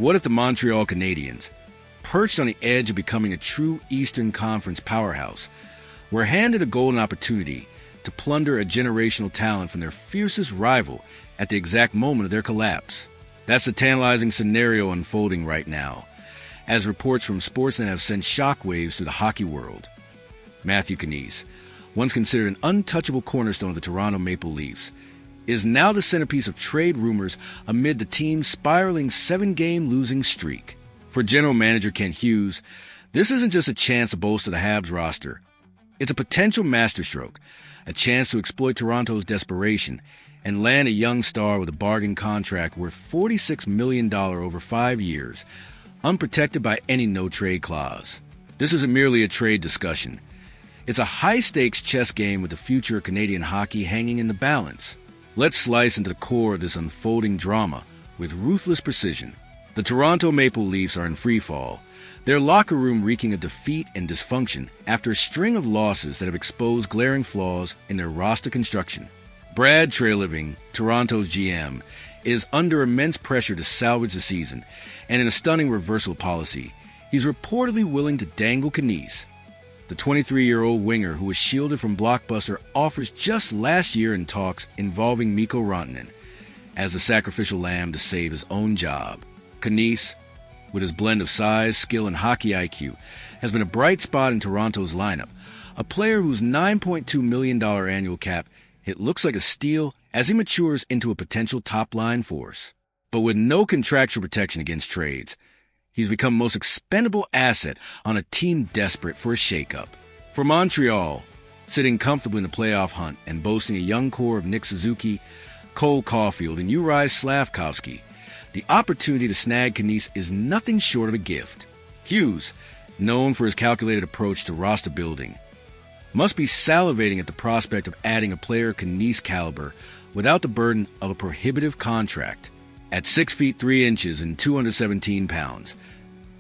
What if the Montreal Canadiens, perched on the edge of becoming a true Eastern Conference powerhouse, were handed a golden opportunity to plunder a generational talent from their fiercest rival at the exact moment of their collapse? That's the tantalizing scenario unfolding right now, as reports from Sportsnet have sent shockwaves through the hockey world. Matthew Knies, once considered an untouchable cornerstone of the Toronto Maple Leafs, is now the centerpiece of trade rumors amid the team's spiraling 7-game losing streak. For general manager Kent Hughes, this isn't just a chance to bolster the Habs roster. It's a potential masterstroke, a chance to exploit Toronto's desperation and land a young star with a bargain contract worth $46 million over 5 years, unprotected by any no-trade clause. This isn't merely a trade discussion. It's a high-stakes chess game with the future of Canadian hockey hanging in the balance. Let's slice into the core of this unfolding drama with ruthless precision. The Toronto Maple Leafs are in freefall, their locker room reeking of defeat and dysfunction after a string of losses that have exposed glaring flaws in their roster construction. Brad Treliving, Toronto's GM, is under immense pressure to salvage the season, and in a stunning reversal policy, he's reportedly willing to dangle Knies. The 23-year-old winger who was shielded from blockbuster offers just last year in talks involving Mikko Rantanen as the sacrificial lamb to save his own job. Knies, with his blend of size, skill, and hockey IQ, has been a bright spot in Toronto's lineup, a player whose $9.2 million annual cap hit looks like a steal as he matures into a potential top-line force. But with no contractual protection against trades, he's become the most expendable asset on a team desperate for a shakeup. For Montreal, sitting comfortably in the playoff hunt and boasting a young core of Nick Suzuki, Cole Caulfield, and Juraj Slavkovsky, the opportunity to snag Knies is nothing short of a gift. Hughes, known for his calculated approach to roster building, must be salivating at the prospect of adding a player of Knies' caliber without the burden of a prohibitive contract. At 6 feet 3 inches and 217 pounds,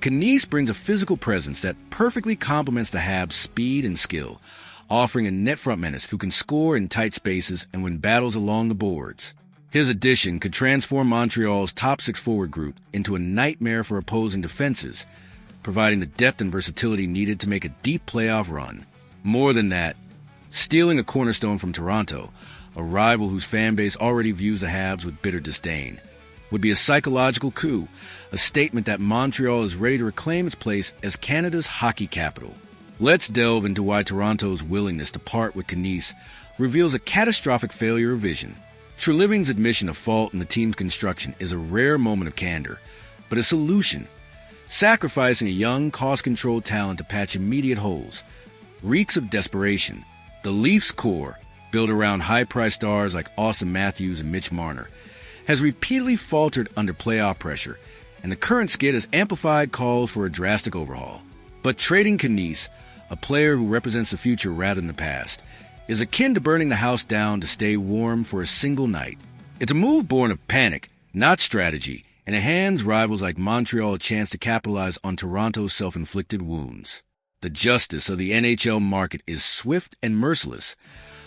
Knies brings a physical presence that perfectly complements the Habs' speed and skill, offering a net front menace who can score in tight spaces and win battles along the boards. His addition could transform Montreal's top 6 forward group into a nightmare for opposing defenses, providing the depth and versatility needed to make a deep playoff run. More than that, stealing a cornerstone from Toronto, a rival whose fan base already views the Habs with bitter disdain, would be a psychological coup, a statement that Montreal is ready to reclaim its place as Canada's hockey capital. Let's delve into why Toronto's willingness to part with Knies reveals a catastrophic failure of vision. Treliving's admission of fault in the team's construction is a rare moment of candor, but a solution, sacrificing a young, cost-controlled talent to patch immediate holes, reeks of desperation. The Leafs' core, built around high-priced stars like Austin Matthews and Mitch Marner, has repeatedly faltered under playoff pressure, and the current skid has amplified calls for a drastic overhaul. But trading Knies, a player who represents the future rather than the past, is akin to burning the house down to stay warm for a single night. It's a move born of panic, not strategy, and it hands rivals like Montreal a chance to capitalize on Toronto's self-inflicted wounds. The justice of the NHL market is swift and merciless.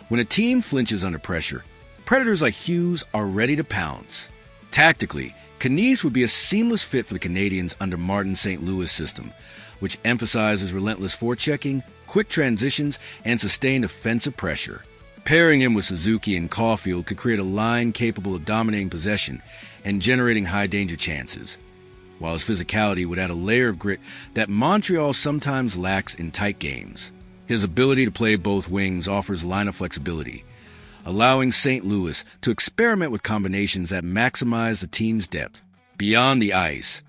When a team flinches under pressure, predators like Hughes are ready to pounce. Tactically, Knies would be a seamless fit for the Canadiens under Martin's St. Louis system, which emphasizes relentless forechecking, quick transitions, and sustained offensive pressure. Pairing him with Suzuki and Caulfield could create a line capable of dominating possession and generating high-danger chances, while his physicality would add a layer of grit that Montreal sometimes lacks in tight games. His ability to play both wings offers lineup flexibility, allowing St. Louis to experiment with combinations that maximize the team's depth. Beyond the ice,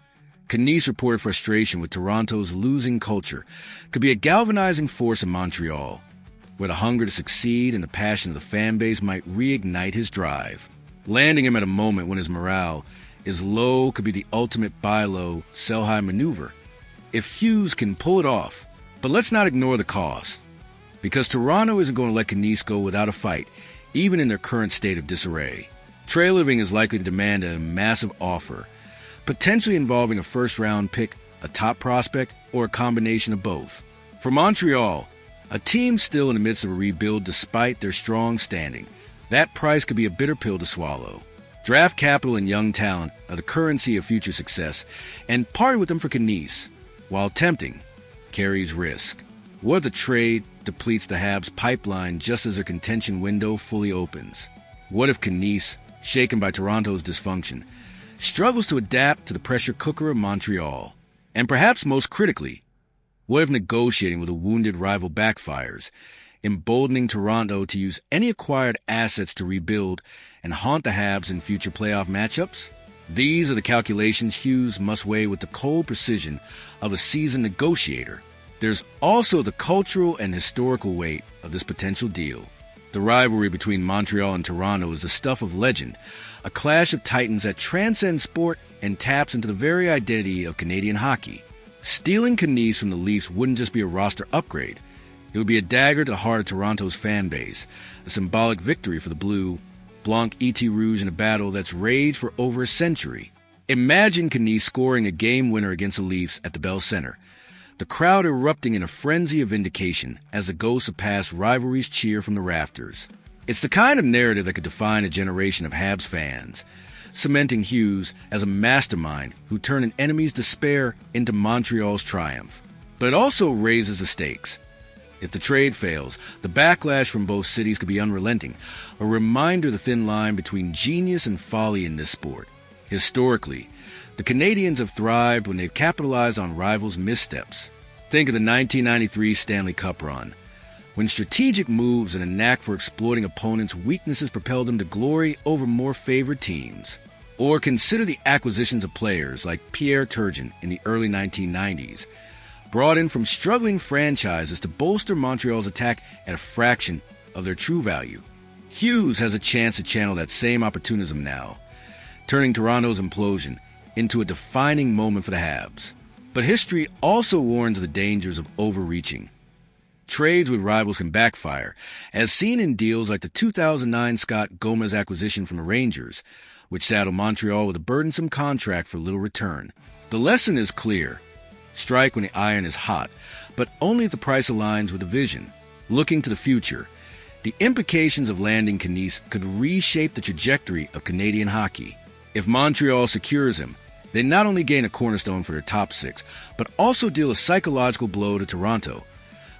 Knies reported frustration with Toronto's losing culture could be a galvanizing force in Montreal, where the hunger to succeed and the passion of the fan base might reignite his drive. Landing him at a moment when his morale is low could be the ultimate buy low, sell high maneuver, if Hughes can pull it off. But let's not ignore the cost, because Toronto isn't going to let Knies go without a fight, even in their current state of disarray. Treliving is likely to demand a massive offer, potentially involving a first-round pick, a top prospect, or a combination of both. For Montreal, a team still in the midst of a rebuild despite their strong standing, that price could be a bitter pill to swallow. Draft capital and young talent are the currency of future success, and parting with them for Knies, while tempting, carries risk. What if the trade depletes the Habs' pipeline just as their contention window fully opens? What if Knies, shaken by Toronto's dysfunction, struggles to adapt to the pressure cooker of Montreal? And perhaps most critically, what if negotiating with a wounded rival backfires, emboldening Toronto to use any acquired assets to rebuild and haunt the Habs in future playoff matchups? These are the calculations Hughes must weigh with the cold precision of a seasoned negotiator. There's also the cultural and historical weight of this potential deal. The rivalry between Montreal and Toronto is the stuff of legend, a clash of titans that transcends sport and taps into the very identity of Canadian hockey. Stealing Knies from the Leafs wouldn't just be a roster upgrade. It would be a dagger to the heart of Toronto's fan base, a symbolic victory for the Blue, Blanc et Rouge in a battle that's raged for over a century. Imagine Knies scoring a game winner against the Leafs at the Bell Center, the crowd erupting in a frenzy of vindication as the ghosts of past rivalries cheer from the rafters. It's the kind of narrative that could define a generation of Habs fans, cementing Hughes as a mastermind who turned an enemy's despair into Montreal's triumph. But it also raises the stakes. If the trade fails, the backlash from both cities could be unrelenting, a reminder of the thin line between genius and folly in this sport. Historically, the Canadiens have thrived when they've capitalized on rivals' missteps. Think of the 1993 Stanley Cup run, when strategic moves and a knack for exploiting opponents' weaknesses propelled them to glory over more favored teams. Or consider the acquisitions of players like Pierre Turgeon in the early 1990s, brought in from struggling franchises to bolster Montreal's attack at a fraction of their true value. Hughes has a chance to channel that same opportunism now, turning Toronto's implosion into a defining moment for the Habs. But history also warns of the dangers of overreaching. Trades with rivals can backfire, as seen in deals like the 2009 Scott Gomez acquisition from the Rangers, which saddled Montreal with a burdensome contract for little return. The lesson is clear. Strike when the iron is hot, but only if the price aligns with the vision. Looking to the future, the implications of landing Knies could reshape the trajectory of Canadian hockey. If Montreal secures him, they not only gain a cornerstone for their top six, but also deal a psychological blow to Toronto,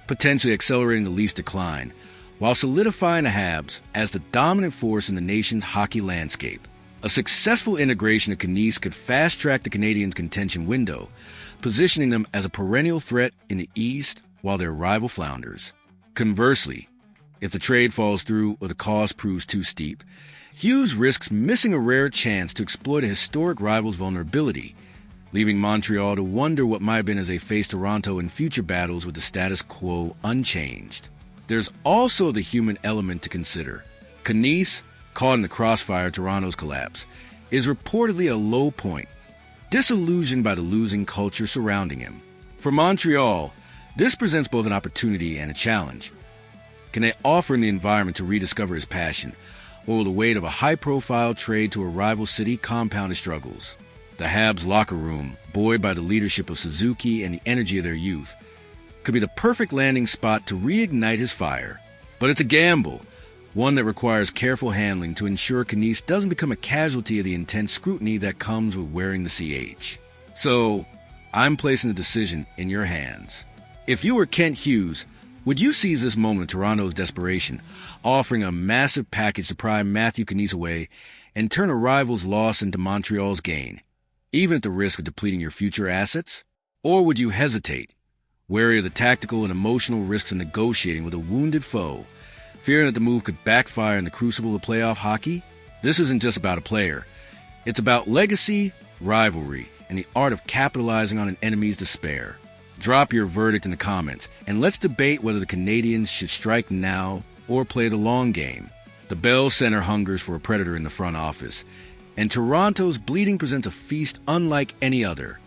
potentially accelerating the Leafs' decline, while solidifying the Habs as the dominant force in the nation's hockey landscape. A successful integration of Knies could fast-track the Canadiens' contention window, positioning them as a perennial threat in the East while their rival flounders. Conversely, if the trade falls through or the cost proves too steep, Hughes risks missing a rare chance to exploit a historic rival's vulnerability, leaving Montreal to wonder what might have been as they face Toronto in future battles with the status quo unchanged. There's also the human element to consider. Knies, caught in the crossfire of Toronto's collapse, is reportedly a low point, disillusioned by the losing culture surrounding him. For Montreal, this presents both an opportunity and a challenge. Can they offer him the environment to rediscover his passion, or will the weight of a high-profile trade to a rival city compound his struggles? The Habs' locker room, buoyed by the leadership of Suzuki and the energy of their youth, could be the perfect landing spot to reignite his fire. But it's a gamble, one that requires careful handling to ensure Knies doesn't become a casualty of the intense scrutiny that comes with wearing the CH. So, I'm placing the decision in your hands. If you were Kent Hughes, would you seize this moment of Toronto's desperation, offering a massive package to pry Matthew Knies away and turn a rival's loss into Montreal's gain, even at the risk of depleting your future assets? Or would you hesitate, wary of the tactical and emotional risks of negotiating with a wounded foe, fearing that the move could backfire in the crucible of playoff hockey? This isn't just about a player. It's about legacy, rivalry, and the art of capitalizing on an enemy's despair. Drop your verdict in the comments, and let's debate whether the Canadiens should strike now or play the long game. The Bell Center hungers for a predator in the front office, and Toronto's bleeding presents a feast unlike any other.